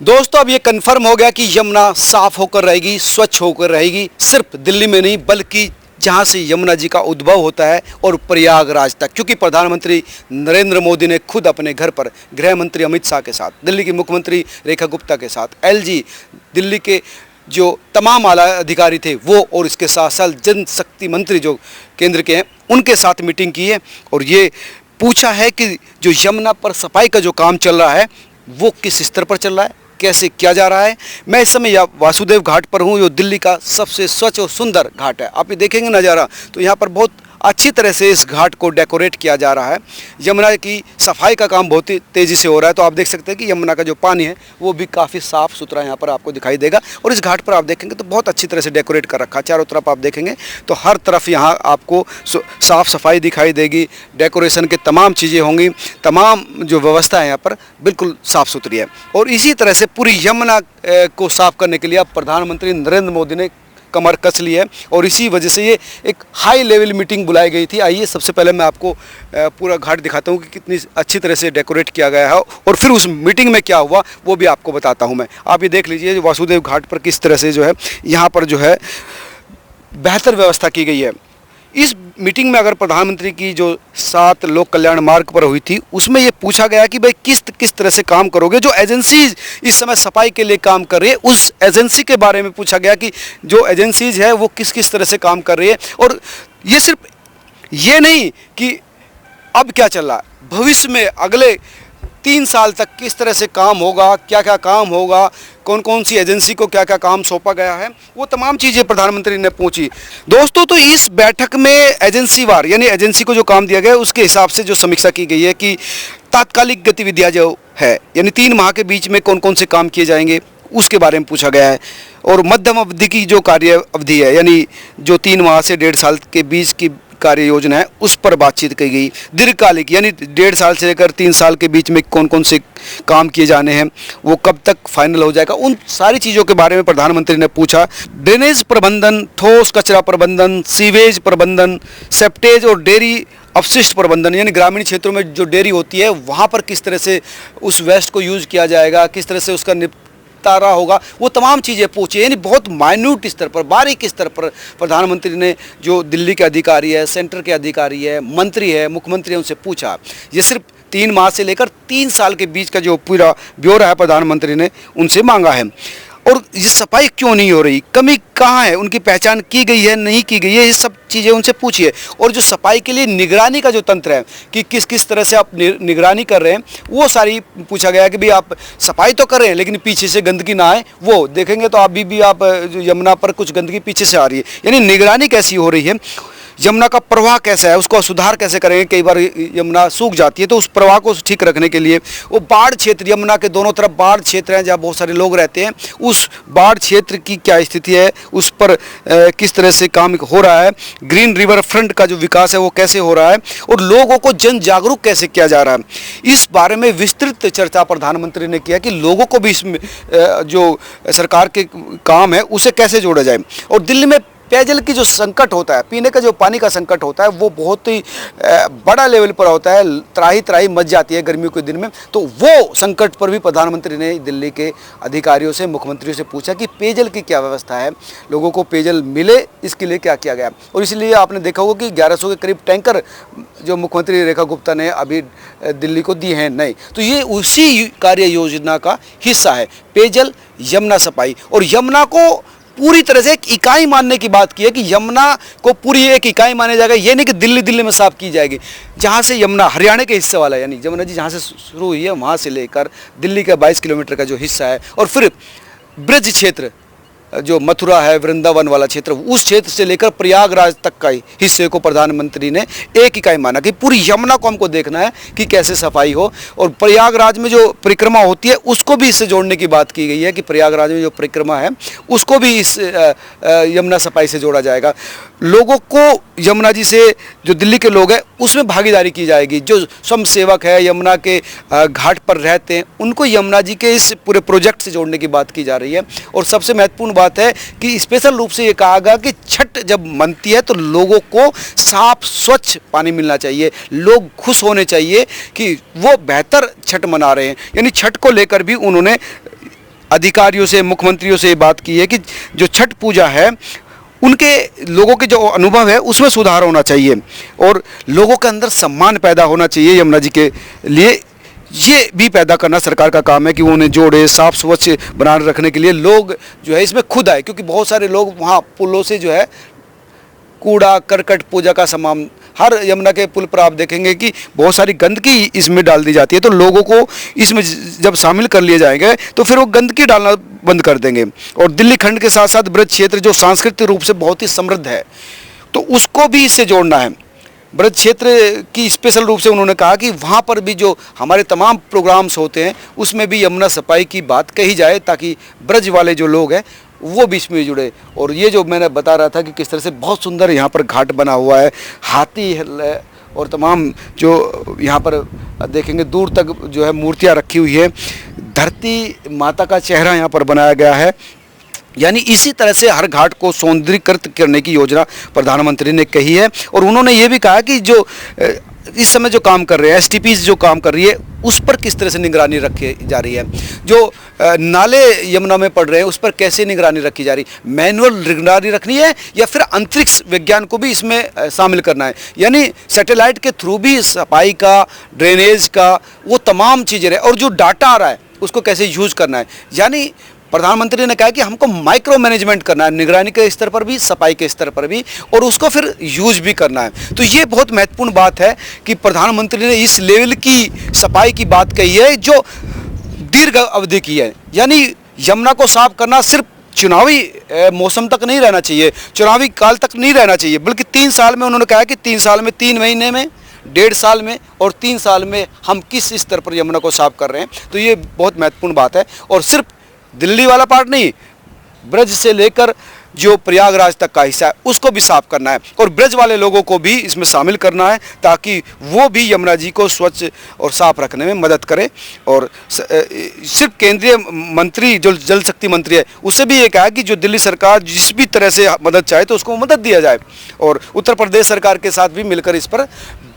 दोस्तों अब ये कंफर्म हो गया कि यमुना साफ होकर रहेगी, स्वच्छ होकर रहेगी, सिर्फ दिल्ली में नहीं बल्कि जहाँ से यमुना जी का उद्भव होता है और प्रयागराज तक। क्योंकि प्रधानमंत्री नरेंद्र मोदी ने खुद अपने घर पर गृह मंत्री अमित शाह के साथ, दिल्ली की मुख्यमंत्री रेखा गुप्ता के साथ, एलजी दिल्ली के जो तमाम आला अधिकारी थे वो, और इसके साथ साथ जनशक्ति मंत्री जो केंद्र के हैं उनके साथ मीटिंग की है और ये पूछा है कि जो यमुना पर सफाई का जो काम चल रहा है वो किस स्तर पर चल रहा है, कैसे किया जा रहा है। मैं इस समय वासुदेव घाट पर हूँ, जो दिल्ली का सबसे स्वच्छ और सुंदर घाट है। आप ये देखेंगे नज़ारा तो यहाँ पर बहुत अच्छी तरह से इस घाट को डेकोरेट किया जा रहा है। यमुना की सफाई का काम बहुत ही तेज़ी से हो रहा है। तो आप देख सकते हैं कि यमुना का जो पानी है वो भी काफ़ी साफ़ सुथरा यहाँ पर आपको दिखाई देगा। और इस घाट पर आप देखेंगे तो बहुत अच्छी तरह से डेकोरेट कर रखा है। चारों तरफ आप देखेंगे तो हर तरफ यहाँ आपको साफ़ सफाई दिखाई देगी, डेकोरेशन के तमाम चीज़ें होंगी, तमाम जो व्यवस्था है यहाँ पर बिल्कुल साफ़ सुथरी है। और इसी तरह से पूरी यमुना को साफ़ करने के लिए अब प्रधानमंत्री नरेंद्र मोदी ने कमर कस ली है और इसी वजह से ये एक हाई लेवल मीटिंग बुलाई गई थी। आइए सबसे पहले मैं आपको पूरा घाट दिखाता हूँ कि कितनी अच्छी तरह से डेकोरेट किया गया है और फिर उस मीटिंग में क्या हुआ वो भी आपको बताता हूँ मैं। आप ये देख लीजिए वासुदेव घाट पर किस तरह से जो है यहाँ पर जो है बेहतर व्यवस्था की गई है। इस मीटिंग में अगर प्रधानमंत्री की जो 7 लोक कल्याण मार्ग पर हुई थी उसमें ये पूछा गया कि भाई किस तरह से काम करोगे। जो एजेंसी इस समय सफाई के लिए काम कर रही है उस एजेंसी के बारे में पूछा गया कि जो एजेंसीज है वो किस तरह से काम कर रही है। और ये सिर्फ ये नहीं कि अब क्या चल रहा है, भविष्य में अगले 3 साल तक किस तरह से काम होगा, क्या क्या काम होगा, कौन कौन सी एजेंसी को क्या क्या काम सौंपा गया है, वो तमाम चीज़ें प्रधानमंत्री ने पूछी। दोस्तों तो इस बैठक में एजेंसी वार यानी एजेंसी को जो काम दिया गया है उसके हिसाब से जो समीक्षा की गई है कि तात्कालिक गतिविधियाँ जो है यानी 3 माह के बीच में कौन कौन से काम किए जाएंगे उसके बारे में पूछा गया है। और मध्यम अवधि की जो कार्य अवधि है यानी जो 3 माह से 1.5 साल के बीच की कार्य योजना है उस पर बातचीत की गई। दीर्घकालिक यानी 1.5 साल से लेकर 3 साल के बीच में कौन कौन से काम किए जाने हैं वो कब तक फाइनल हो जाएगा, उन सारी चीज़ों के बारे में प्रधानमंत्री ने पूछा। ड्रेनेज प्रबंधन, ठोस कचरा प्रबंधन, सीवेज प्रबंधन, सेप्टेज और डेयरी अपशिष्ट प्रबंधन यानी ग्रामीण क्षेत्रों में जो डेयरी होती है वहाँ पर किस तरह से उस वेस्ट को यूज़ किया जाएगा, किस तरह से उसका निपटारा होगा, वो तमाम चीज़ें पूछी। यानी बहुत माइन्यूट स्तर पर, बारीक स्तर पर प्रधानमंत्री ने जो दिल्ली के अधिकारी है, सेंटर के अधिकारी है, मंत्री है, मुख्यमंत्री है, उनसे पूछा। ये सिर्फ 3 माह से लेकर 3 साल के बीच का जो पूरा ब्यौरा है प्रधानमंत्री ने उनसे मांगा है। और ये सफाई क्यों नहीं हो रही, कमी कहाँ है, उनकी पहचान की गई है नहीं की गई है, ये सब चीज़ें उनसे पूछिए। और जो सफाई के लिए निगरानी का जो तंत्र है कि किस तरह से आप निगरानी कर रहे हैं वो सारी पूछा गया कि भाई आप सफाई तो कर रहे हैं लेकिन पीछे से गंदगी ना आए। वो देखेंगे तो अभी भी आप यमुना पर कुछ गंदगी पीछे से आ रही है, यानी निगरानी कैसी हो रही है, यमुना का प्रवाह कैसा है, उसको सुधार कैसे करेंगे। कई बार यमुना सूख जाती है तो उस प्रवाह को ठीक रखने के लिए वो बाढ़ क्षेत्र, यमुना के दोनों तरफ बाढ़ क्षेत्र हैं जहाँ बहुत सारे लोग रहते हैं, उस बाढ़ क्षेत्र की क्या स्थिति है, उस पर किस तरह से काम हो रहा है, ग्रीन रिवर फ्रंट का जो विकास है वो कैसे हो रहा है और लोगों को जन जागरूक कैसे किया जा रहा है। इस बारे में विस्तृत चर्चा प्रधानमंत्री ने किया कि लोगों को भी इसमें जो सरकार के काम है उसे कैसे जोड़ा जाए। और दिल्ली में पेयजल की जो संकट होता है, पीने का जो पानी का संकट होता है वो बहुत ही बड़ा लेवल पर होता है, त्राही मच जाती है गर्मियों के दिन में। तो वो संकट पर भी प्रधानमंत्री ने दिल्ली के अधिकारियों से, मुख्यमंत्रियों से पूछा कि पेयजल की क्या व्यवस्था है, लोगों को पेयजल मिले इसके लिए क्या किया गया। और इसलिए आपने देखा होगा कि 1100 के करीब टैंकर जो मुख्यमंत्री रेखा गुप्ता ने अभी दिल्ली को दिए हैं नए, तो ये उसी कार्य योजना का हिस्सा है, पेयजल यमुना सफाई। और यमुना को पूरी तरह से एक इकाई मानने की बात की है कि यमुना को पूरी एक इकाई माना जाएगा। ये नहीं कि दिल्ली में साफ की जाएगी, जहाँ से यमुना हरियाणा के हिस्से वाला यानी यमुना जी जहाँ से शुरू हुई है वहाँ से लेकर दिल्ली का 22 किलोमीटर का जो हिस्सा है और फिर ब्रज क्षेत्र जो मथुरा है, वृंदावन वाला क्षेत्र, उस क्षेत्र से लेकर प्रयागराज तक का हिस्से को प्रधानमंत्री ने एक इकाई माना कि पूरी यमुना को हमको देखना है कि कैसे सफाई हो। और प्रयागराज में जो परिक्रमा होती है उसको भी इससे जोड़ने की बात की गई है कि प्रयागराज में जो परिक्रमा है उसको भी इस यमुना सफाई से जोड़ा जाएगा। लोगों को यमुना जी से जो दिल्ली के लोग हैं उसमें भागीदारी की जाएगी। जो स्वयं सेवक है यमुना के घाट पर रहते हैं उनको यमुना जी के इस पूरे प्रोजेक्ट से जोड़ने की बात की जा रही है। और सबसे महत्वपूर्ण बात है कि स्पेशल रूप से ये कहा गया कि छठ जब मनती है तो लोगों को साफ स्वच्छ पानी मिलना चाहिए, लोग खुश होने चाहिए कि वो बेहतर छठ मना रहे हैं। यानी छठ को लेकर भी उन्होंने अधिकारियों से, मुख्यमंत्रियों से ये बात की है कि जो छठ पूजा है उनके लोगों के जो अनुभव है उसमें सुधार होना चाहिए और लोगों के अंदर सम्मान पैदा होना चाहिए यमुना जी के लिए। ये भी पैदा करना सरकार का काम है कि वो उन्हें जोड़े, साफ स्वच्छ बनाए रखने के लिए लोग जो है इसमें खुद आए, क्योंकि बहुत सारे लोग वहाँ पुलों से जो है कूड़ा करकट पूजा का सामान, हर यमुना के पुल पर आप देखेंगे कि बहुत सारी गंदगी इसमें डाल दी जाती है। तो लोगों को इसमें जब शामिल कर लिए जाएंगे तो फिर वो गंदगी डालना बंद कर देंगे। और दिल्ली खंड के साथ साथ ब्रज क्षेत्र जो सांस्कृतिक रूप से बहुत ही समृद्ध है, तो उसको भी इससे जोड़ना है। ब्रज क्षेत्र की स्पेशल रूप से उन्होंने कहा कि वहाँ पर भी जो हमारे तमाम प्रोग्राम्स होते हैं उसमें भी यमुना सफाई की बात कही जाए, ताकि ब्रज वाले जो लोग हैं वो बीच में जुड़े। और ये जो मैंने बता रहा था कि किस तरह से बहुत सुंदर यहाँ पर घाट बना हुआ है, हाथी है और तमाम जो यहाँ पर देखेंगे दूर तक जो है मूर्तियाँ रखी हुई है, धरती माता का चेहरा यहाँ पर बनाया गया है। यानी इसी तरह से हर घाट को सौंदर्यीकृत करने की योजना प्रधानमंत्री ने कही है। और उन्होंने ये भी कहा कि जो इस समय जो काम कर रहे हैं, एसटीपी जो काम कर रही है उस पर किस तरह से निगरानी रखी जा रही है, जो नाले यमुना में पड़ रहे हैं उस पर कैसे निगरानी रखी जा रही है, मैनुअल निगरानी रखनी है या फिर अंतरिक्ष विज्ञान को भी इसमें शामिल करना है। यानी सैटेलाइट के थ्रू भी सफाई का, ड्रेनेज का, वो तमाम चीज़ें रहे और जो डाटा आ रहा है उसको कैसे यूज करना है। यानी प्रधानमंत्री ने कहा कि हमको माइक्रो मैनेजमेंट करना है, निगरानी के स्तर पर भी, सफाई के स्तर पर भी, और उसको फिर यूज भी करना है। तो ये बहुत महत्वपूर्ण बात है कि प्रधानमंत्री ने इस लेवल की सफाई की बात कही है जो दीर्घ अवधि की है। यानी यमुना को साफ करना सिर्फ चुनावी मौसम तक नहीं रहना चाहिए, चुनावी काल तक नहीं रहना चाहिए, बल्कि 3 साल में उन्होंने कहा कि 3 साल में, 3 महीने में, 1.5 साल में और 3 साल में हम किस स्तर पर यमुना को साफ कर रहे हैं। तो ये बहुत महत्वपूर्ण बात है। और सिर्फ दिल्ली वाला पार्ट नहीं, ब्रज से लेकर जो प्रयागराज तक का हिस्सा है उसको भी साफ करना है और ब्रज वाले लोगों को भी इसमें शामिल करना है, ताकि वो भी यमुना जी को स्वच्छ और साफ रखने में मदद करें। और सिर्फ केंद्रीय मंत्री जो जल शक्ति मंत्री है उससे भी ये कहा कि जो दिल्ली सरकार जिस भी तरह से मदद चाहे तो उसको मदद दिया जाए, और उत्तर प्रदेश सरकार के साथ भी मिलकर इस पर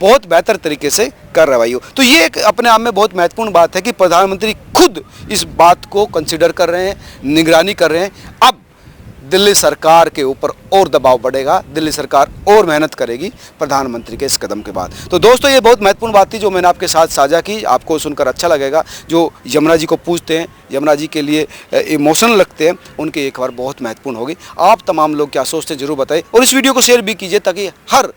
बहुत बेहतर तरीके से कार्रवाई हो। तो ये एक अपने आप में बहुत महत्वपूर्ण बात है कि प्रधानमंत्री खुद इस बात को कंसिडर कर रहे हैं, निगरानी कर रहे हैं। अब दिल्ली सरकार के ऊपर और दबाव बढ़ेगा, दिल्ली सरकार और मेहनत करेगी प्रधानमंत्री के इस कदम के बाद। तो दोस्तों ये बहुत महत्वपूर्ण बात थी जो मैंने आपके साथ साझा की। आपको सुनकर अच्छा लगेगा, जो यमुना जी को पूजते हैं, यमुना जी के लिए इमोशनल लगते हैं, उनकी एक बार बहुत महत्वपूर्ण होगी। आप तमाम लोग क्या सोचते हैं जरूर बताएं और इस वीडियो को शेयर भी कीजिए, ताकि हर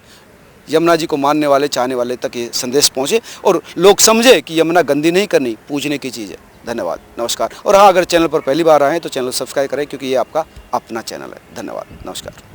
यमुना जी को मानने वाले, चाहने वाले तक ये संदेश पहुँचे और लोग समझे कि यमुना गंदी नहीं करनी, पूजने की चीज़ है। धन्यवाद, नमस्कार। और हाँ, अगर चैनल पर पहली बार आए हैं तो चैनल सब्सक्राइब करें, क्योंकि ये आपका अपना चैनल है। धन्यवाद, नमस्कार।